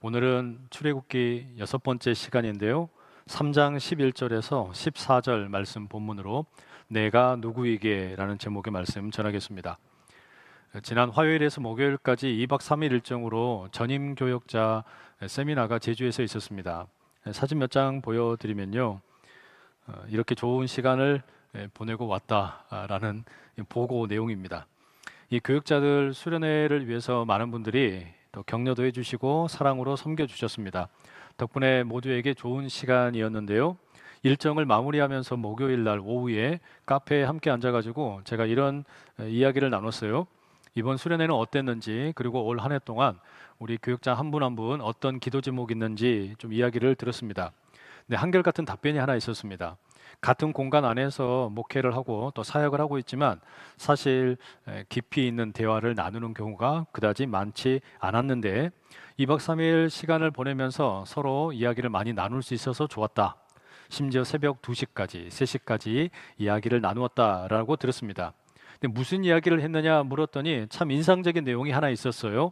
오늘은 출애굽기 6번째 시간인데요. 3장 11절에서 14절 말씀 본문으로 내가 누구에게 라는 제목의 말씀 전하겠습니다. 지난 화요일에서 목요일까지 2박 3일 일정으로 전임교역자 세미나가 제주에서 있었습니다. 사진 몇 장 보여드리면요. 이렇게 좋은 시간을 보내고 왔다라는 보고 내용입니다. 이 교육자들 수련회를 위해서 많은 분들이 또 격려도 해주시고 사랑으로 섬겨주셨습니다. 덕분에 모두에게 좋은 시간이었는데요. 일정을 마무리하면서 목요일 날 오후에 카페에 함께 앉아가지고 제가 이런 이야기를 나눴어요. 이번 수련회는 어땠는지, 그리고 올 한 해 동안 우리 교육자 한 분 한 분 어떤 기도 제목이 있는지 좀 이야기를 들었습니다. 근데 한결같은 답변이 하나 있었습니다. 같은 공간 안에서 목회를 하고 또 사역을 하고 있지만 사실 깊이 있는 대화를 나누는 경우가 그다지 많지 않았는데 2박 3일 시간을 보내면서 서로 이야기를 많이 나눌 수 있어서 좋았다. 심지어 새벽 2시까지, 3시까지 이야기를 나누었다라고 들었습니다. 근데 무슨 이야기를 했느냐 물었더니 참 인상적인 내용이 하나 있었어요.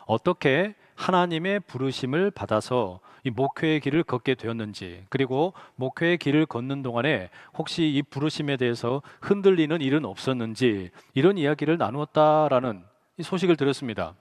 어떻게 하나님의 부르심을 받아서 이 목회의 길을 걷게 되었는지, 그리고 목회의 길을 걷는 동안에 혹시 이 부르심에 대해서 흔들리는 일은 없었는지, 이런 이야기를 나누었다라는 이 소식을 들었습니다.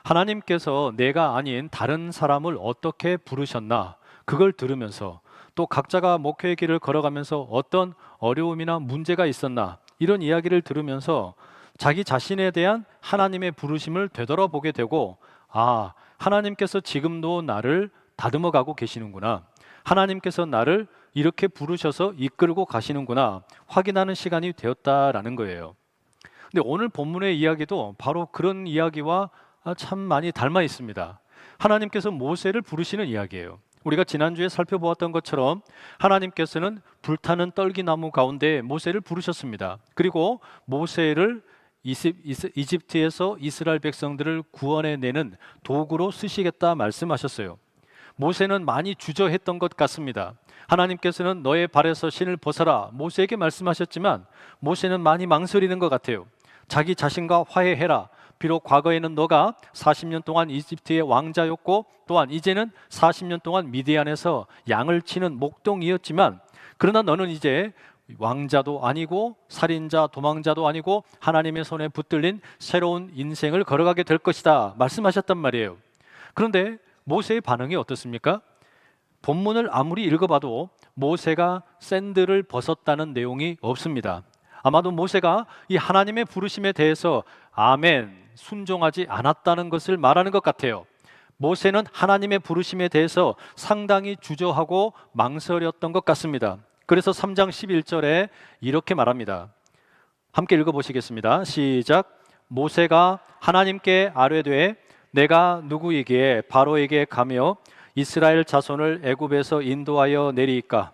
하나님께서 내가 아닌 다른 사람을 어떻게 부르셨나, 그걸 들으면서 또 각자가 목회의 길을 걸어가면서 어떤 어려움이나 문제가 있었나, 이런 이야기를 들으면서 자기 자신에 대한 하나님의 부르심을 되돌아보게 되고, 아, 하나님께서 지금도 나를 다듬어 가고 계시는구나, 하나님께서 나를 이렇게 부르셔서 이끌고 가시는구나 확인하는 시간이 되었다라는 거예요. 근데 오늘 본문의 이야기도 바로 그런 이야기와 참 많이 닮아 있습니다. 하나님께서 모세를 부르시는 이야기예요. 우리가 지난주에 살펴보았던 것처럼 하나님께서는 불타는 떨기나무 가운데 모세를 부르셨습니다. 그리고 모세를 이집트에서 이스라엘 백성들을 구원해내는 도구로 쓰시겠다 말씀하셨어요. 모세는 많이 주저했던 것 같습니다. 하나님께서는 너의 발에서 신을 벗어라 모세에게 말씀하셨지만 모세는 많이 망설이는 것 같아요. 자기 자신과 화해해라. 비록 과거에는 너가 40년 동안 이집트의 왕자였고 또한 이제는 40년 동안 미디안에서 양을 치는 목동이었지만, 그러나 너는 이제 왕자도 아니고 살인자, 도망자도 아니고 하나님의 손에 붙들린 새로운 인생을 걸어가게 될 것이다 말씀하셨단 말이에요. 그런데 모세의 반응이 어떻습니까? 본문을 아무리 읽어봐도 모세가 샌들을 벗었다는 내용이 없습니다. 아마도 모세가 이 하나님의 부르심에 대해서 아멘, 순종하지 않았다는 것을 말하는 것 같아요. 모세는 하나님의 부르심에 대해서 상당히 주저하고 망설였던 것 같습니다. 그래서 3장 11절에 이렇게 말합니다. 함께 읽어보시겠습니다. 시작. 모세가 하나님께 아뢰되 내가 누구이기에 바로에게 가며 이스라엘 자손을 애굽에서 인도하여 내리이까.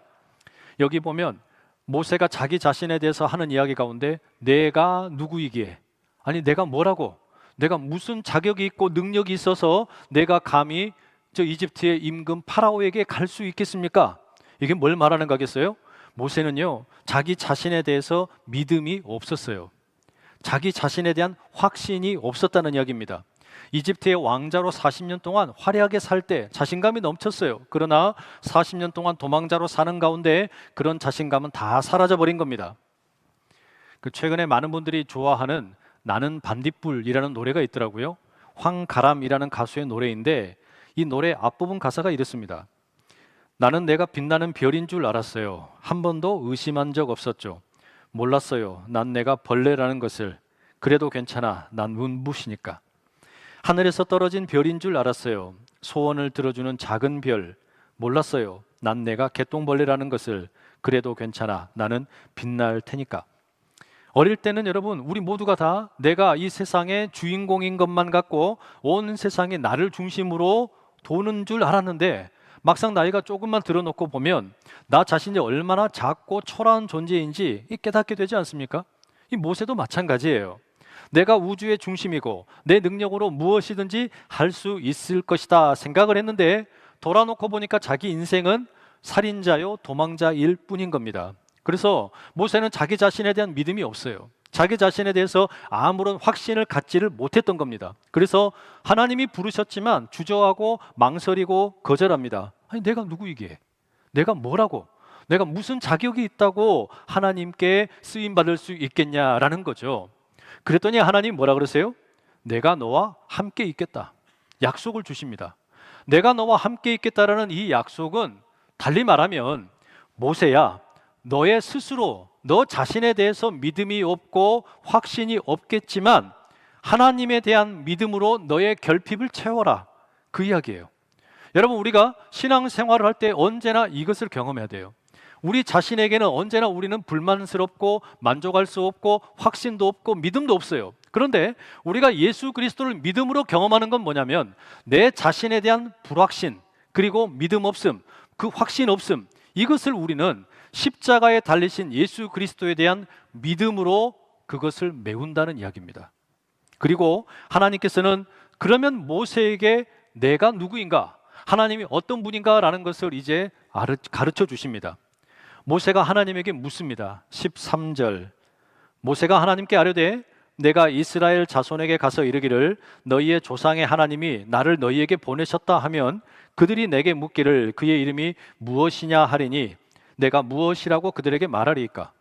여기 보면 모세가 자기 자신에 대해서 하는 이야기 가운데 내가 누구이기에, 아니 내가 뭐라고, 내가 무슨 자격이 있고 능력이 있어서 내가 감히 저 이집트의 임금 파라오에게 갈 수 있겠습니까? 이게 뭘 말하는 거겠어요? 모세는요, 자기 자신에 대해서 믿음이 없었어요. 자기 자신에 대한 확신이 없었다는 이야기입니다. 이집트의 왕자로 40년 동안 화려하게 살 때 자신감이 넘쳤어요. 그러나 40년 동안 도망자로 사는 가운데 그런 자신감은 다 사라져버린 겁니다. 최근에 많은 분들이 좋아하는 나는 반딧불이라는 노래가 있더라고요. 황가람이라는 가수의 노래인데 이 노래 앞부분 가사가 이렇습니다. 나는 내가 빛나는 별인 줄 알았어요. 한 번도 의심한 적 없었죠. 몰랐어요. 난 내가 벌레라는 것을. 그래도 괜찮아. 난 눈부시니까. 하늘에서 떨어진 별인 줄 알았어요. 소원을 들어주는 작은 별. 몰랐어요. 난 내가 개똥벌레라는 것을. 그래도 괜찮아. 나는 빛날 테니까. 어릴 때는 여러분, 우리 모두가 다 내가 이 세상의 주인공인 것만 같고 온 세상이 나를 중심으로 도는 줄 알았는데, 막상 나이가 조금만 들어놓고 보면 나 자신이 얼마나 작고 초라한 존재인지 깨닫게 되지 않습니까? 이 모세도 마찬가지예요. 내가 우주의 중심이고 내 능력으로 무엇이든지 할 수 있을 것이다 생각을 했는데 돌아놓고 보니까 자기 인생은 살인자요 도망자일 뿐인 겁니다. 그래서 모세는 자기 자신에 대한 믿음이 없어요. 자기 자신에 대해서 아무런 확신을 갖지를 못했던 겁니다. 그래서 하나님이 부르셨지만 주저하고 망설이고 거절합니다. 아니, 내가 누구이기에? 내가 뭐라고? 내가 무슨 자격이 있다고 하나님께 쓰임받을 수 있겠냐라는 거죠. 그랬더니 하나님 뭐라 그러세요? 내가 너와 함께 있겠다. 약속을 주십니다. 내가 너와 함께 있겠다라는 이 약속은 달리 말하면 모세야, 너의 스스로 너 자신에 대해서 믿음이 없고 확신이 없겠지만 하나님에 대한 믿음으로 너의 결핍을 채워라, 그 이야기예요. 여러분, 우리가 신앙생활을 할 때 언제나 이것을 경험해야 돼요. 우리 자신에게는 언제나 우리는 불만스럽고 만족할 수 없고 확신도 없고 믿음도 없어요. 그런데 우리가 예수 그리스도를 믿음으로 경험하는 건 뭐냐면 내 자신에 대한 불확신, 그리고 믿음 없음, 그 확신 없음, 이것을 우리는 십자가에 달리신 예수 그리스도에 대한 믿음으로 그것을 메운다는 이야기입니다. 그리고 하나님께서는 그러면 모세에게 내가 누구인가, 하나님이 어떤 분인가 라는 것을 이제 가르쳐 주십니다. 모세가 하나님에게 묻습니다. 13절, 모세가 하나님께 아뢰되 내가 이스라엘 자손에게 가서 이르기를 너희의 조상의 하나님이 나를 너희에게 보내셨다 하면 그들이 내게 묻기를 그의 이름이 무엇이냐 하리니 내가 무엇이라고 그들에게 말하리이까?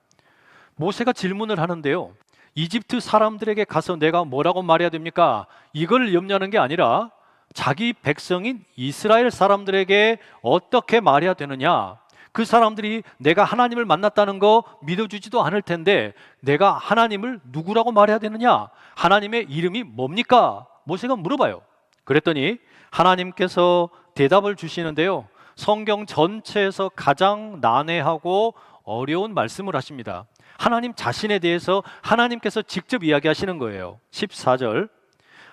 모세가 질문을 하는데요, 이집트 사람들에게 가서 내가 뭐라고 말해야 됩니까? 이걸 염려하는 게 아니라 자기 백성인 이스라엘 사람들에게 어떻게 말해야 되느냐, 그 사람들이 내가 하나님을 만났다는 거 믿어주지도 않을 텐데 내가 하나님을 누구라고 말해야 되느냐, 하나님의 이름이 뭡니까? 모세가 물어봐요. 그랬더니 하나님께서 대답을 주시는데요, 성경 전체에서 가장 난해하고 어려운 말씀을 하십니다. 하나님 자신에 대해서 하나님께서 직접 이야기하시는 거예요. 14절,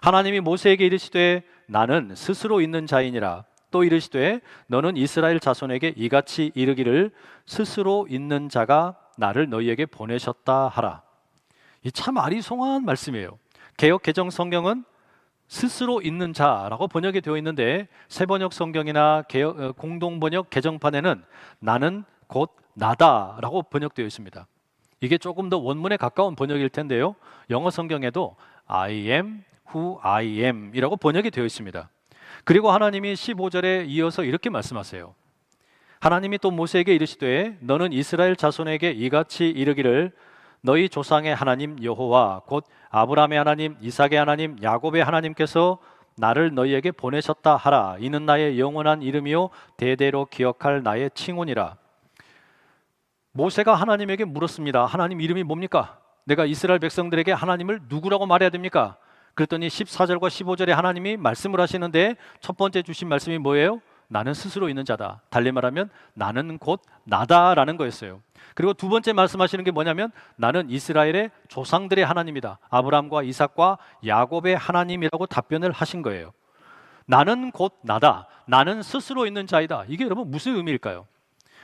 하나님이 모세에게 이르시되 나는 스스로 있는 자이니라. 또 이르시되 너는 이스라엘 자손에게 이같이 이르기를 스스로 있는 자가 나를 너희에게 보내셨다 하라. 이 참 아리송한 말씀이에요. 개역 개정 성경은 스스로 있는 자라고 번역이 되어 있는데 새번역 성경이나 공동 번역 개정판에는 나는 곧 나다라고 번역되어 있습니다. 이게 조금 더 원문에 가까운 번역일 텐데요, 영어 성경에도 I am who I am 이라고 번역이 되어 있습니다. 그리고 하나님이 15절에 이어서 이렇게 말씀하세요. 하나님이 또 모세에게 이르시되 너는 이스라엘 자손에게 이같이 이르기를 너희 조상의 하나님 여호와 곧 아브라함의 하나님, 이삭의 하나님, 야곱의 하나님께서 나를 너희에게 보내셨다 하라. 이는 나의 영원한 이름이요 대대로 기억할 나의 칭혼이라. 모세가 하나님에게 물었습니다. 하나님 이름이 뭡니까? 내가 이스라엘 백성들에게 하나님을 누구라고 말해야 됩니까? 그랬더니 14절과 15절에 하나님이 말씀을 하시는데 첫 번째 주신 말씀이 뭐예요? 나는 스스로 있는 자다. 달리 말하면 나는 곧 나다라는 거였어요. 그리고 두 번째 말씀하시는 게 뭐냐면 나는 이스라엘의 조상들의 하나님이다. 아브라함과 이삭과 야곱의 하나님이라고 답변을 하신 거예요. 나는 곧 나다. 나는 스스로 있는 자이다. 이게 여러분 무슨 의미일까요?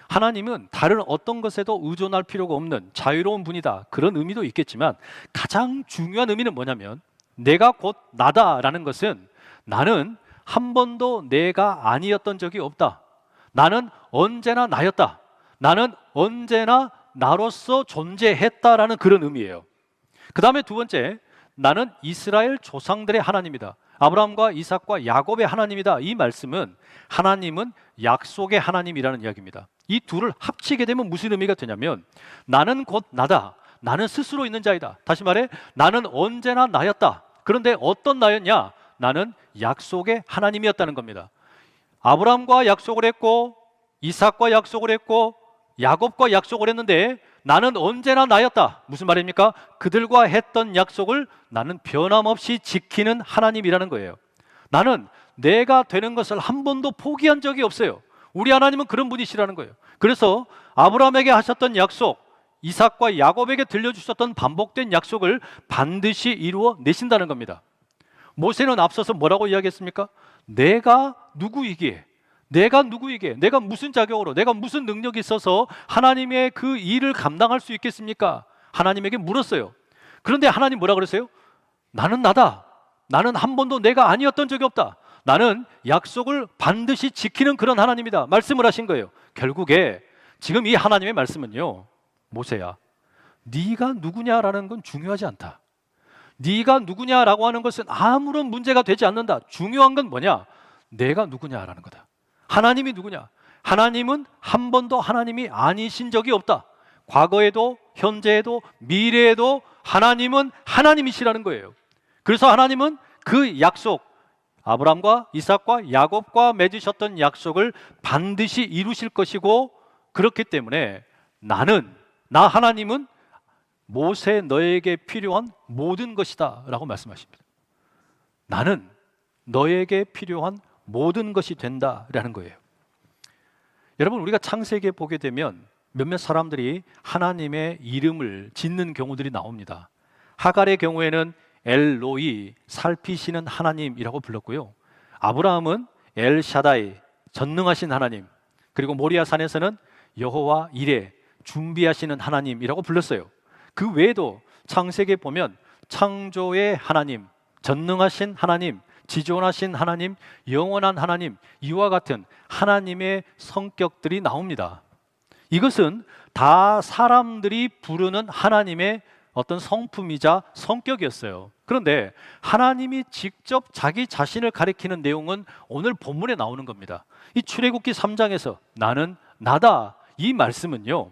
하나님은 다른 어떤 것에도 의존할 필요가 없는 자유로운 분이다. 그런 의미도 있겠지만 가장 중요한 의미는 뭐냐면 내가 곧 나다라는 것은 나는 한 번도 내가 아니었던 적이 없다. 나는 언제나 나였다. 나는 언제나 나로서 존재했다라는 그런 의미예요. 그 다음에 두 번째, 나는 이스라엘 조상들의 하나님이다. 아브라함과 이삭과 야곱의 하나님이다. 이 말씀은 하나님은 약속의 하나님이라는 이야기입니다. 이 둘을 합치게 되면 무슨 의미가 되냐면 나는 곧 나다. 나는 스스로 있는 자이다. 다시 말해 나는 언제나 나였다. 그런데 어떤 나였냐? 나는 약속의 하나님이었다는 겁니다. 아브라함과 약속을 했고 이삭과 약속을 했고 야곱과 약속을 했는데 나는 언제나 나였다. 무슨 말입니까? 그들과 했던 약속을 나는 변함없이 지키는 하나님이라는 거예요. 나는 내가 되는 것을 한 번도 포기한 적이 없어요. 우리 하나님은 그런 분이시라는 거예요. 그래서 아브라함에게 하셨던 약속, 이삭과 야곱에게 들려주셨던 반복된 약속을 반드시 이루어 내신다는 겁니다. 모세는 앞서서 뭐라고 이야기했습니까? 내가 누구이기에, 내가 누구이기에, 내가 무슨 자격으로, 내가 무슨 능력이 있어서 하나님의 그 일을 감당할 수 있겠습니까? 하나님에게 물었어요. 그런데 하나님 뭐라 그랬어요? 나는 나다. 나는 한 번도 내가 아니었던 적이 없다. 나는 약속을 반드시 지키는 그런 하나님이다. 말씀을 하신 거예요. 결국에 지금 이 하나님의 말씀은요, 모세야, 네가 누구냐라는 건 중요하지 않다. 네가 누구냐라고 하는 것은 아무런 문제가 되지 않는다. 중요한 건 뭐냐? 내가 누구냐라는 거다. 하나님이 누구냐? 하나님은 한 번도 하나님이 아니신 적이 없다. 과거에도 현재에도 미래에도 하나님은 하나님이시라는 거예요. 그래서 하나님은 그 약속, 아브라함과 이삭과 야곱과 맺으셨던 약속을 반드시 이루실 것이고, 그렇기 때문에 나 하나님은 모세 너에게 필요한 모든 것이다 라고 말씀하십니다. 나는 너에게 필요한 모든 것이 된다라는 거예요. 여러분, 우리가 창세기에 보게 되면 몇몇 사람들이 하나님의 이름을 짓는 경우들이 나옵니다. 하갈의 경우에는 엘로이, 살피시는 하나님이라고 불렀고요. 아브라함은 엘샤다이, 전능하신 하나님, 그리고 모리아산에서는 여호와 이레, 준비하시는 하나님이라고 불렀어요. 그 외에도 창세기에 보면 창조의 하나님, 전능하신 하나님, 지존하신 하나님, 영원한 하나님, 이와 같은 하나님의 성격들이 나옵니다. 이것은 다 사람들이 부르는 하나님의 어떤 성품이자 성격이었어요. 그런데 하나님이 직접 자기 자신을 가리키는 내용은 오늘 본문에 나오는 겁니다. 이 출애굽기 3장에서 나는 나다, 이 말씀은요,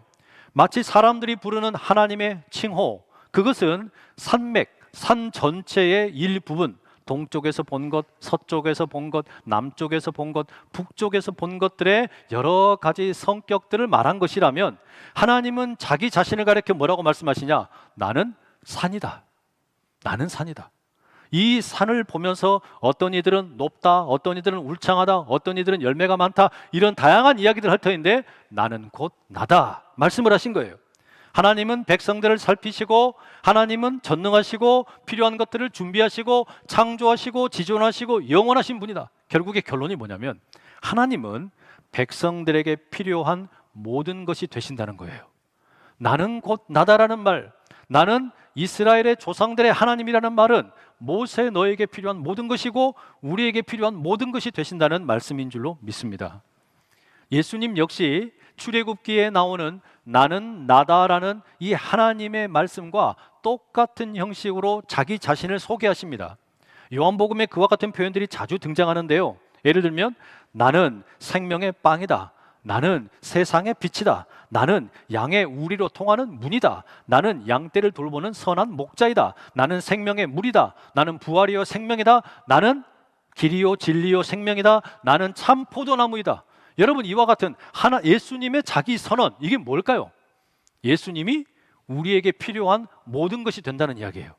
마치 사람들이 부르는 하나님의 칭호, 그것은 산맥, 산 전체의 일부분, 동쪽에서 본 것, 서쪽에서 본 것, 남쪽에서 본 것, 북쪽에서 본 것들의 여러 가지 성격들을 말한 것이라면, 하나님은 자기 자신을 가리켜 뭐라고 말씀하시냐? 나는 산이다. 나는 산이다. 이 산을 보면서 어떤 이들은 높다, 어떤 이들은 울창하다, 어떤 이들은 열매가 많다, 이런 다양한 이야기들 할 터인데 나는 곧 나다 말씀을 하신 거예요. 하나님은 백성들을 살피시고, 하나님은 전능하시고 필요한 것들을 준비하시고 창조하시고 지존하시고 영원하신 분이다. 결국의 결론이 뭐냐면 하나님은 백성들에게 필요한 모든 것이 되신다는 거예요. 나는 곧 나다라는 말, 나는 이스라엘의 조상들의 하나님이라는 말은 모세 너에게 필요한 모든 것이고 우리에게 필요한 모든 것이 되신다는 말씀인 줄로 믿습니다. 예수님 역시 출애굽기에 나오는 나는 나다라는 이 하나님의 말씀과 똑같은 형식으로 자기 자신을 소개하십니다. 요한복음에 그와 같은 표현들이 자주 등장하는데요. 예를 들면 나는 생명의 빵이다, 나는 세상의 빛이다, 나는 양의 우리로 통하는 문이다, 나는 양떼를 돌보는 선한 목자이다, 나는 생명의 물이다, 나는 부활이요 생명이다, 나는 길이요 진리요 생명이다, 나는 참 포도나무이다. 여러분, 이와 같은 예수님의 자기 선언, 이게 뭘까요? 예수님이 우리에게 필요한 모든 것이 된다는 이야기예요.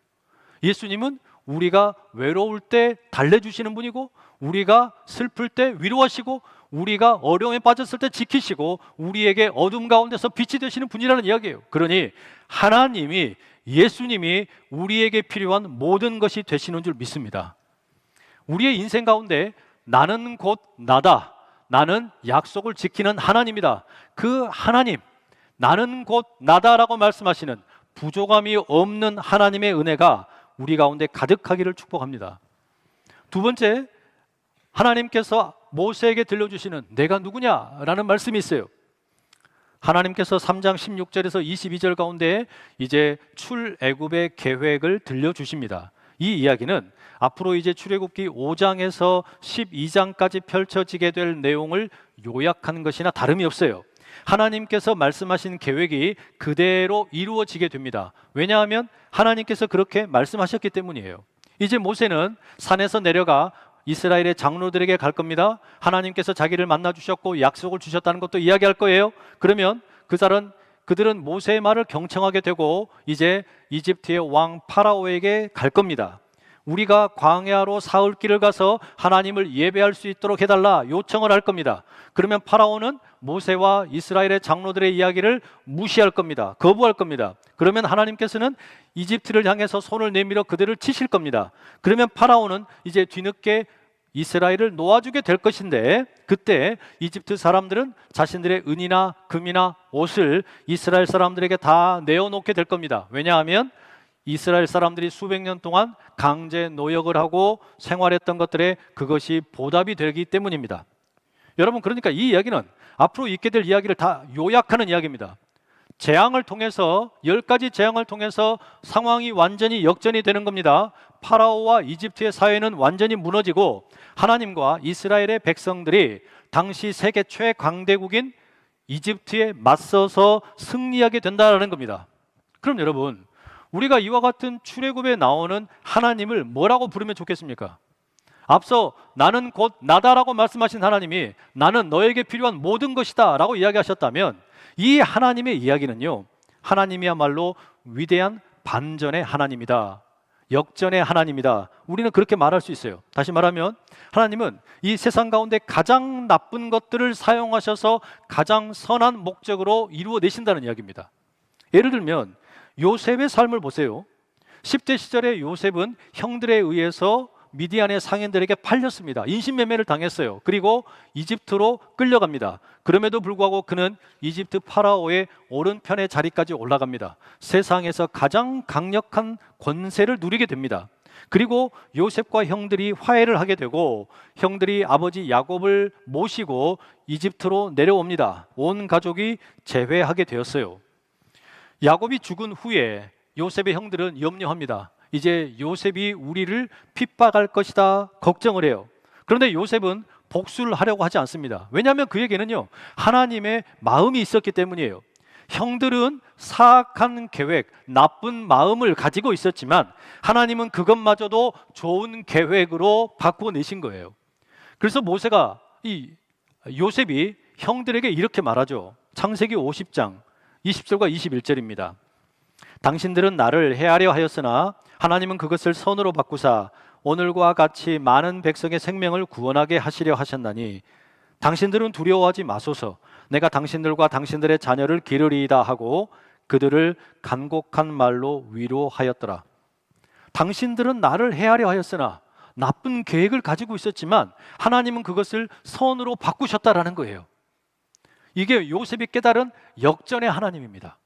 예수님은 우리가 외로울 때 달래주시는 분이고, 우리가 슬플 때 위로하시고, 우리가 어려움에 빠졌을 때 지키시고, 우리에게 어둠 가운데서 빛이 되시는 분이라는 이야기예요. 그러니 하나님이, 예수님이 우리에게 필요한 모든 것이 되시는 줄 믿습니다. 우리의 인생 가운데 나는 곧 나다, 나는 약속을 지키는 하나님이다, 그 하나님, 나는 곧 나다라고 말씀하시는 부족함이 없는 하나님의 은혜가 우리 가운데 가득하기를 축복합니다. 두 번째, 하나님께서 모세에게 들려주시는 내가 누구냐라는 말씀이 있어요. 하나님께서 3장 16절에서 22절 가운데 이제 출애굽의 계획을 들려주십니다. 이 이야기는 앞으로 이제 출애굽기 5장에서 12장까지 펼쳐지게 될 내용을 요약한 것이나 다름이 없어요. 하나님께서 말씀하신 계획이 그대로 이루어지게 됩니다. 왜냐하면 하나님께서 그렇게 말씀하셨기 때문이에요. 이제 모세는 산에서 내려가 이스라엘의 장로들에게 갈 겁니다. 하나님께서 자기를 만나 주셨고 약속을 주셨다는 것도 이야기할 거예요. 그러면 그들은 모세의 말을 경청하게 되고 이제 이집트의 왕 파라오에게 갈 겁니다. 우리가 광야로 사흘 길을 가서 하나님을 예배할 수 있도록 해달라 요청을 할 겁니다. 그러면 파라오는 모세와 이스라엘의 장로들의 이야기를 무시할 겁니다. 거부할 겁니다. 그러면 하나님께서는 이집트를 향해서 손을 내밀어 그들을 치실 겁니다. 그러면 파라오는 이제 뒤늦게 이스라엘을 놓아주게 될 것인데, 그때 이집트 사람들은 자신들의 은이나 금이나 옷을 이스라엘 사람들에게 다 내어놓게 될 겁니다. 왜냐하면 이스라엘 사람들이 수백 년 동안 강제 노역을 하고 생활했던 것들에 그것이 보답이 되기 때문입니다. 여러분, 그러니까 이 이야기는 앞으로 있게 될 이야기를 다 요약하는 이야기입니다. 재앙을 통해서 10가지 재앙을 통해서 상황이 완전히 역전이 되는 겁니다. 파라오와 이집트의 사회는 완전히 무너지고 하나님과 이스라엘의 백성들이 당시 세계 최강대국인 이집트에 맞서서 승리하게 된다는 겁니다. 그럼 여러분, 우리가 이와 같은 출애굽에 나오는 하나님을 뭐라고 부르면 좋겠습니까? 앞서 나는 곧 나다라고 말씀하신 하나님이 나는 너에게 필요한 모든 것이다 라고 이야기하셨다면, 이 하나님의 이야기는요, 하나님이야말로 위대한 반전의 하나님이다, 역전의 하나님이다, 우리는 그렇게 말할 수 있어요. 다시 말하면 하나님은 이 세상 가운데 가장 나쁜 것들을 사용하셔서 가장 선한 목적으로 이루어내신다는 이야기입니다. 예를 들면 요셉의 삶을 보세요. 10대 시절에 요셉은 형들에 의해서 미디안의 상인들에게 팔렸습니다. 인신매매를 당했어요. 그리고 이집트로 끌려갑니다. 그럼에도 불구하고 그는 이집트 파라오의 오른편의 자리까지 올라갑니다. 세상에서 가장 강력한 권세를 누리게 됩니다. 그리고 요셉과 형들이 화해를 하게 되고 형들이 아버지 야곱을 모시고 이집트로 내려옵니다. 온 가족이 재회하게 되었어요. 야곱이 죽은 후에 요셉의 형들은 염려합니다. 이제 요셉이 우리를 핍박할 것이다 걱정을 해요. 그런데 요셉은 복수를 하려고 하지 않습니다. 왜냐하면 그에게는요, 하나님의 마음이 있었기 때문이에요. 형들은 사악한 계획, 나쁜 마음을 가지고 있었지만 하나님은 그것마저도 좋은 계획으로 바꾸어내신 거예요. 그래서 모세가, 이 요셉이 형들에게 이렇게 말하죠. 창세기 50장 20절과 21절입니다. 당신들은 나를 해하려 하였으나 하나님은 그것을 선으로 바꾸사 오늘과 같이 많은 백성의 생명을 구원하게 하시려 하셨나니 당신들은 두려워하지 마소서. 내가 당신들과 당신들의 자녀를 기르리이다 하고 그들을 간곡한 말로 위로하였더라. 당신들은 나를 해하려 하였으나, 나쁜 계획을 가지고 있었지만 하나님은 그것을 선으로 바꾸셨다라는 거예요. 이게 요셉이 깨달은 역전의 하나님입니다.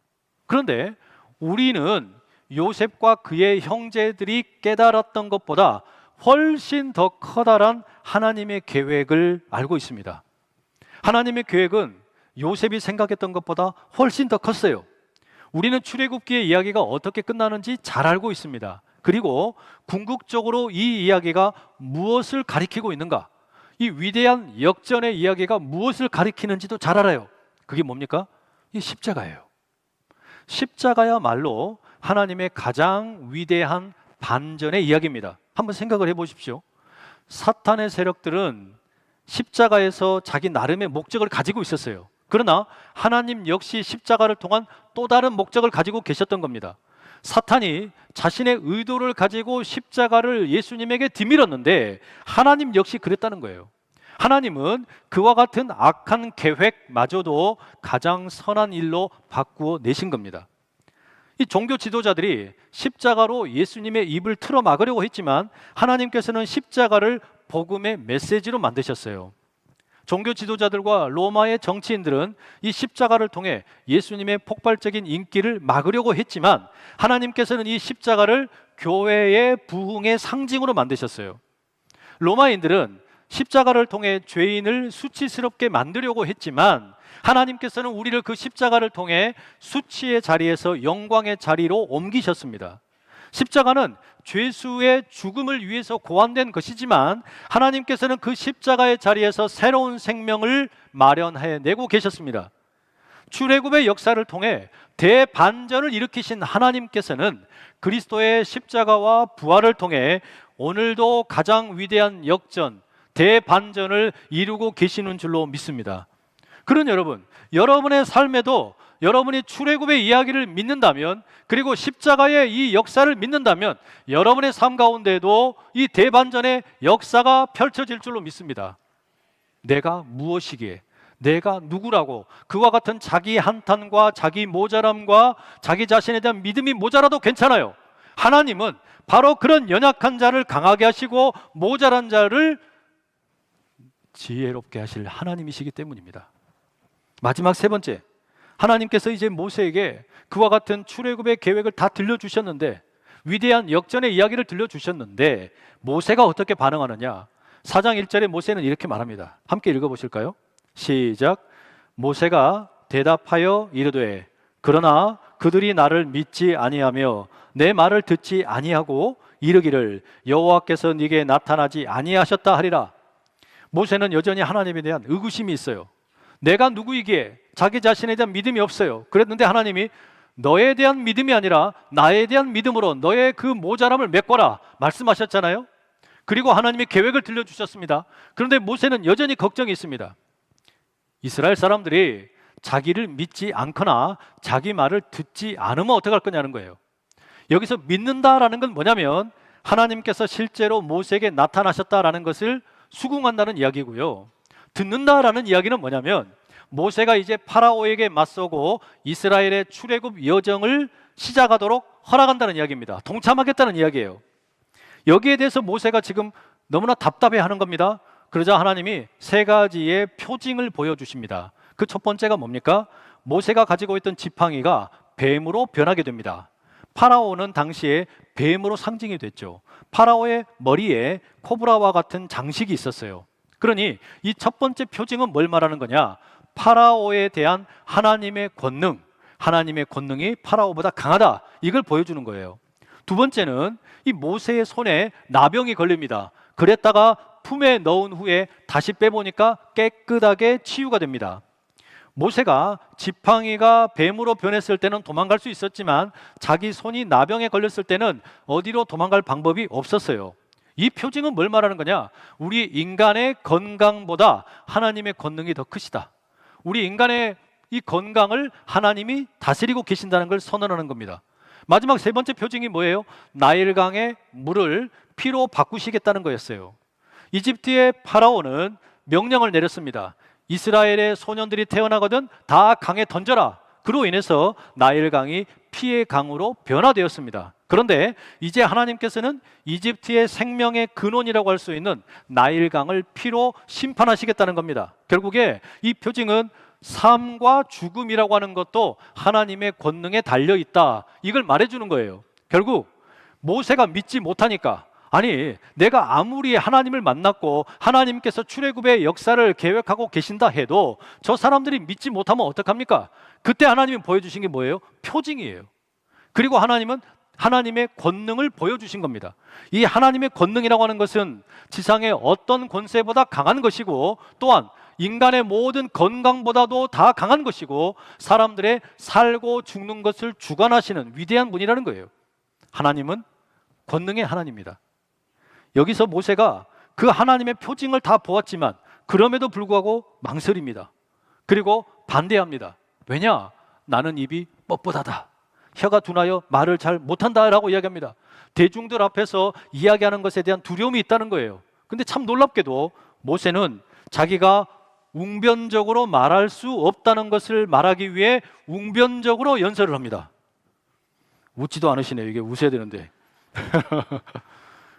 그런데 우리는 요셉과 그의 형제들이 깨달았던 것보다 훨씬 더 커다란 하나님의 계획을 알고 있습니다. 하나님의 계획은 요셉이 생각했던 것보다 훨씬 더 컸어요. 우리는 출애굽기의 이야기가 어떻게 끝나는지 잘 알고 있습니다. 그리고 궁극적으로 이 이야기가 무엇을 가리키고 있는가, 이 위대한 역전의 이야기가 무엇을 가리키는지도 잘 알아요. 그게 뭡니까? 이 십자가예요. 십자가야말로 하나님의 가장 위대한 반전의 이야기입니다. 한번 생각을 해보십시오. 사탄의 세력들은 십자가에서 자기 나름의 목적을 가지고 있었어요. 그러나 하나님 역시 십자가를 통한 또 다른 목적을 가지고 계셨던 겁니다. 사탄이 자신의 의도를 가지고 십자가를 예수님에게 뒤밀었는데 하나님 역시 그랬다는 거예요. 하나님은 그와 같은 악한 계획마저도 가장 선한 일로 바꾸어 내신 겁니다. 이 종교 지도자들이 십자가로 예수님의 입을 틀어 막으려고 했지만 하나님께서는 십자가를 복음의 메시지로 만드셨어요. 종교 지도자들과 로마의 정치인들은 이 십자가를 통해 예수님의 폭발적인 인기를 막으려고 했지만 하나님께서는 이 십자가를 교회의 부흥의 상징으로 만드셨어요. 로마인들은 십자가를 통해 죄인을 수치스럽게 만들려고 했지만 하나님께서는 우리를 그 십자가를 통해 수치의 자리에서 영광의 자리로 옮기셨습니다. 십자가는 죄수의 죽음을 위해서 고안된 것이지만 하나님께서는 그 십자가의 자리에서 새로운 생명을 마련해 내고 계셨습니다. 출애굽의 역사를 통해 대반전을 일으키신 하나님께서는 그리스도의 십자가와 부활을 통해 오늘도 가장 위대한 역전, 대반전을 이루고 계시는 줄로 믿습니다. 그런 여러분, 여러분의 삶에도 여러분이 출애굽의 이야기를 믿는다면, 그리고 십자가의 이 역사를 믿는다면 여러분의 삶 가운데에도 이 대반전의 역사가 펼쳐질 줄로 믿습니다. 내가 무엇이기에, 내가 누구라고, 그와 같은 자기 한탄과 자기 모자람과 자기 자신에 대한 믿음이 모자라도 괜찮아요. 하나님은 바로 그런 연약한 자를 강하게 하시고 모자란 자를 지혜롭게 하실 하나님이시기 때문입니다. 마지막 세 번째, 하나님께서 이제 모세에게 그와 같은 출애굽의 계획을 다 들려주셨는데, 위대한 역전의 이야기를 들려주셨는데 모세가 어떻게 반응하느냐. 4장 1절에 모세는 이렇게 말합니다. 함께 읽어보실까요? 시작. 모세가 대답하여 이르되 그러나 그들이 나를 믿지 아니하며 내 말을 듣지 아니하고 이르기를 여호와께서 네게 나타나지 아니하셨다 하리라. 모세는 여전히 하나님에 대한 의구심이 있어요. 내가 누구이기에 자기 자신에 대한 믿음이 없어요. 그랬는데 하나님이 너에 대한 믿음이 아니라 나에 대한 믿음으로 너의 그 모자람을 메꿔라 말씀하셨잖아요. 그리고 하나님이 계획을 들려주셨습니다. 그런데 모세는 여전히 걱정이 있습니다. 이스라엘 사람들이 자기를 믿지 않거나 자기 말을 듣지 않으면 어떡할 거냐는 거예요. 여기서 믿는다라는 건 뭐냐면 하나님께서 실제로 모세에게 나타나셨다라는 것을 수긍한다는 이야기고요. 듣는다라는 이야기는 뭐냐면 모세가 이제 파라오에게 맞서고 이스라엘의 출애굽 여정을 시작하도록 허락한다는 이야기입니다. 동참하겠다는 이야기예요. 여기에 대해서 모세가 지금 너무나 답답해하는 겁니다. 그러자 하나님이 세 가지의 표징을 보여주십니다. 그 첫 번째가 뭡니까? 모세가 가지고 있던 지팡이가 뱀으로 변하게 됩니다. 파라오는 당시에 뱀으로 상징이 됐죠. 파라오의 머리에 코브라와 같은 장식이 있었어요. 그러니 이 첫 번째 표징은 뭘 말하는 거냐? 파라오에 대한 하나님의 권능, 하나님의 권능이 파라오보다 강하다, 이걸 보여주는 거예요. 두 번째는 이 모세의 손에 나병이 걸립니다. 그랬다가 품에 넣은 후에 다시 빼보니까 깨끗하게 치유가 됩니다. 모세가 지팡이가 뱀으로 변했을 때는 도망갈 수 있었지만 자기 손이 나병에 걸렸을 때는 어디로 도망갈 방법이 없었어요. 이 표징은 뭘 말하는 거냐? 우리 인간의 건강보다 하나님의 권능이 더 크시다. 우리 인간의 이 건강을 하나님이 다스리고 계신다는 걸 선언하는 겁니다. 마지막 세 번째 표징이 뭐예요? 나일강의 물을 피로 바꾸시겠다는 거였어요. 이집트의 파라오는 명령을 내렸습니다. 이스라엘의 소년들이 태어나거든 다 강에 던져라. 그로 인해서 나일강이 피의 강으로 변화되었습니다. 그런데 이제 하나님께서는 이집트의 생명의 근원이라고 할 수 있는 나일강을 피로 심판하시겠다는 겁니다. 결국에 이 표징은 삶과 죽음이라고 하는 것도 하나님의 권능에 달려있다, 이걸 말해주는 거예요. 결국 모세가 믿지 못하니까, 아니 내가 아무리 하나님을 만났고 하나님께서 출애굽의 역사를 계획하고 계신다 해도 저 사람들이 믿지 못하면 어떡합니까? 그때 하나님이 보여주신 게 뭐예요? 표징이에요. 그리고 하나님은 하나님의 권능을 보여주신 겁니다. 이 하나님의 권능이라고 하는 것은 지상의 어떤 권세보다 강한 것이고, 또한 인간의 모든 건강보다도 다 강한 것이고, 사람들의 살고 죽는 것을 주관하시는 위대한 분이라는 거예요. 하나님은 권능의 하나님입니다. 여기서 모세가 그 하나님의 표징을 다 보았지만 그럼에도 불구하고 망설입니다. 그리고 반대합니다. 왜냐? 나는 입이 뻣뻣하다, 혀가 둔하여 말을 잘 못한다라고 이야기합니다. 대중들 앞에서 이야기하는 것에 대한 두려움이 있다는 거예요. 근데 참 놀랍게도 모세는 자기가 웅변적으로 말할 수 없다는 것을 말하기 위해 웅변적으로 연설을 합니다. 웃지도 않으시네요. 이게 웃어야 되는데.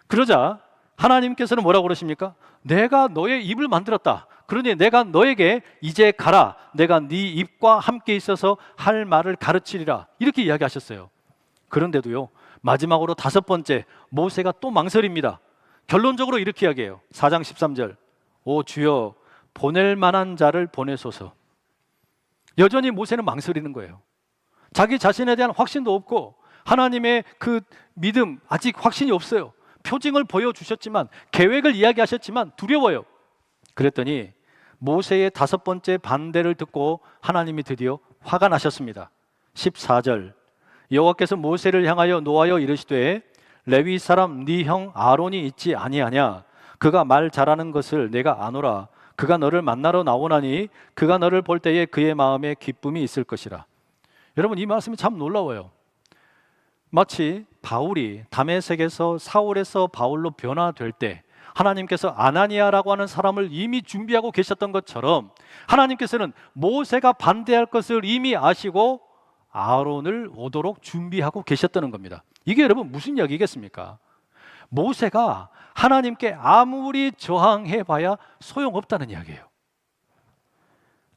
그러자 하나님께서는 뭐라고 그러십니까? 내가 너의 입을 만들었다. 그러니 내가 너에게 이제 가라. 내가 네 입과 함께 있어서 할 말을 가르치리라. 이렇게 이야기하셨어요. 그런데도요, 마지막으로 다섯 번째, 모세가 또 망설입니다. 결론적으로 이렇게 이야기해요. 4장 13절. 오 주여, 보낼 만한 자를 보내소서. 여전히 모세는 망설이는 거예요. 자기 자신에 대한 확신도 없고 하나님의 그 믿음 아직 확신이 없어요. 표징을 보여주셨지만, 계획을 이야기하셨지만 두려워요. 그랬더니 모세의 다섯 번째 반대를 듣고 하나님이 드디어 화가 나셨습니다. 14절. 여호와께서 모세를 향하여 노하여 이르시되 레위 사람 네 형 아론이 있지 아니하냐? 그가 말 잘하는 것을 내가 아노라. 그가 너를 만나러 나오나니 그가 너를 볼 때에 그의 마음에 기쁨이 있을 것이라. 여러분, 이 말씀이 참 놀라워요. 마치 바울이 다메섹에서 사울에서 바울로 변화될 때 하나님께서 아나니아라고 하는 사람을 이미 준비하고 계셨던 것처럼 하나님께서는 모세가 반대할 것을 이미 아시고 아론을 오도록 준비하고 계셨다는 겁니다. 이게 여러분 무슨 이야기겠습니까? 모세가 하나님께 아무리 저항해봐야 소용없다는 이야기예요.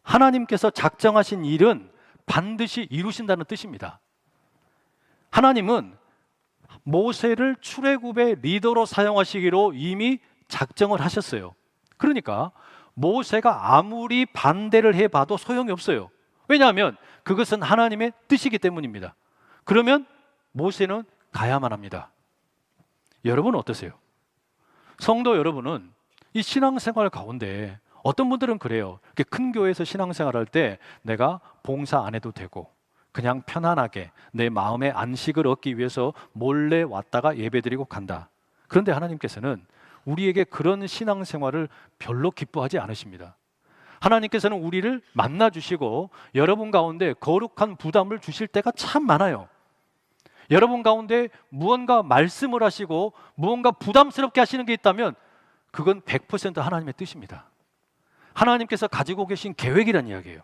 하나님께서 작정하신 일은 반드시 이루신다는 뜻입니다. 하나님은 모세를 출애굽의 리더로 사용하시기로 이미 작정을 하셨어요. 그러니까 모세가 아무리 반대를 해봐도 소용이 없어요. 왜냐하면 그것은 하나님의 뜻이기 때문입니다. 그러면 모세는 가야만 합니다. 여러분은 어떠세요? 성도 여러분은 이 신앙생활 가운데 어떤 분들은 그래요. 이렇게 큰 교회에서 신앙생활할 때 내가 봉사 안 해도 되고 그냥 편안하게 내 마음의 안식을 얻기 위해서 몰래 왔다가 예배드리고 간다. 그런데 하나님께서는 우리에게 그런 신앙생활을 별로 기뻐하지 않으십니다. 하나님께서는 우리를 만나주시고 여러분 가운데 거룩한 부담을 주실 때가 참 많아요. 여러분 가운데 무언가 말씀을 하시고 무언가 부담스럽게 하시는 게 있다면 그건 100% 하나님의 뜻입니다. 하나님께서 가지고 계신 계획이란 이야기예요.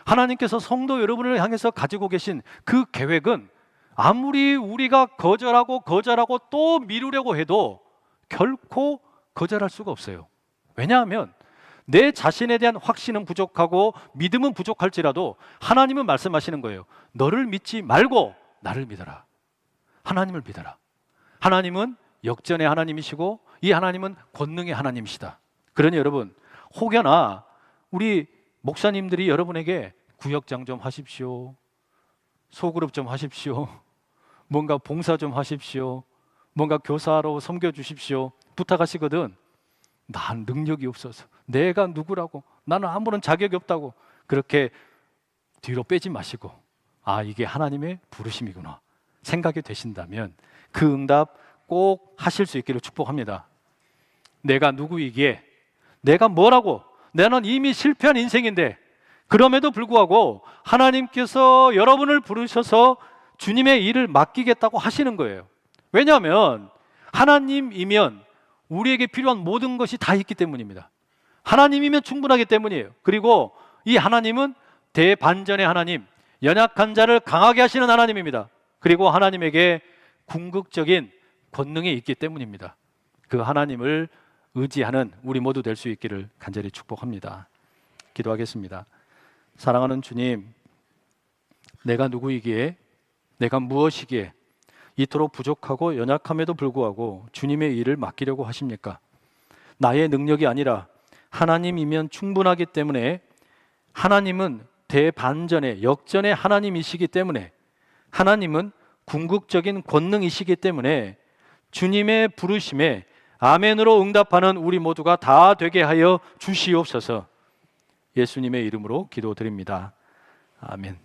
하나님께서 성도 여러분을 향해서 가지고 계신 그 계획은 아무리 우리가 거절하고 또 미루려고 해도 결코 거절할 수가 없어요. 왜냐하면 내 자신에 대한 확신은 부족하고 믿음은 부족할지라도 하나님은 말씀하시는 거예요. 너를 믿지 말고 나를 믿어라. 하나님을 믿어라. 하나님은 역전의 하나님이시고 이 하나님은 권능의 하나님이시다. 그러니 여러분, 혹여나 우리 목사님들이 여러분에게 구역장 좀 하십시오, 소그룹 좀 하십시오, 뭔가 봉사 좀 하십시오, 뭔가 교사로 섬겨주십시오 부탁하시거든. 난 능력이 없어서, 내가 누구라고, 나는 아무런 자격이 없다고 그렇게 뒤로 빼지 마시고 아, 이게 하나님의 부르심이구나 생각이 되신다면 그 응답 꼭 하실 수 있기를 축복합니다. 내가 누구이기에, 내가 뭐라고, 나는 이미 실패한 인생인데 그럼에도 불구하고 하나님께서 여러분을 부르셔서 주님의 일을 맡기겠다고 하시는 거예요. 왜냐하면 하나님이면 우리에게 필요한 모든 것이 다 있기 때문입니다. 하나님이면 충분하기 때문이에요. 그리고 이 하나님은 대반전의 하나님, 연약한 자를 강하게 하시는 하나님입니다. 그리고 하나님에게 궁극적인 권능이 있기 때문입니다. 그 하나님을 의지하는 우리 모두 될 수 있기를 간절히 축복합니다. 기도하겠습니다. 사랑하는 주님, 내가 누구이기에, 내가 무엇이기에 이토록 부족하고 연약함에도 불구하고 주님의 일을 맡기려고 하십니까? 나의 능력이 아니라 하나님이면 충분하기 때문에, 하나님은 대반전의 역전의 하나님이시기 때문에, 하나님은 궁극적인 권능이시기 때문에 주님의 부르심에 아멘으로 응답하는 우리 모두가 다 되게 하여 주시옵소서. 예수님의 이름으로 기도드립니다. 아멘.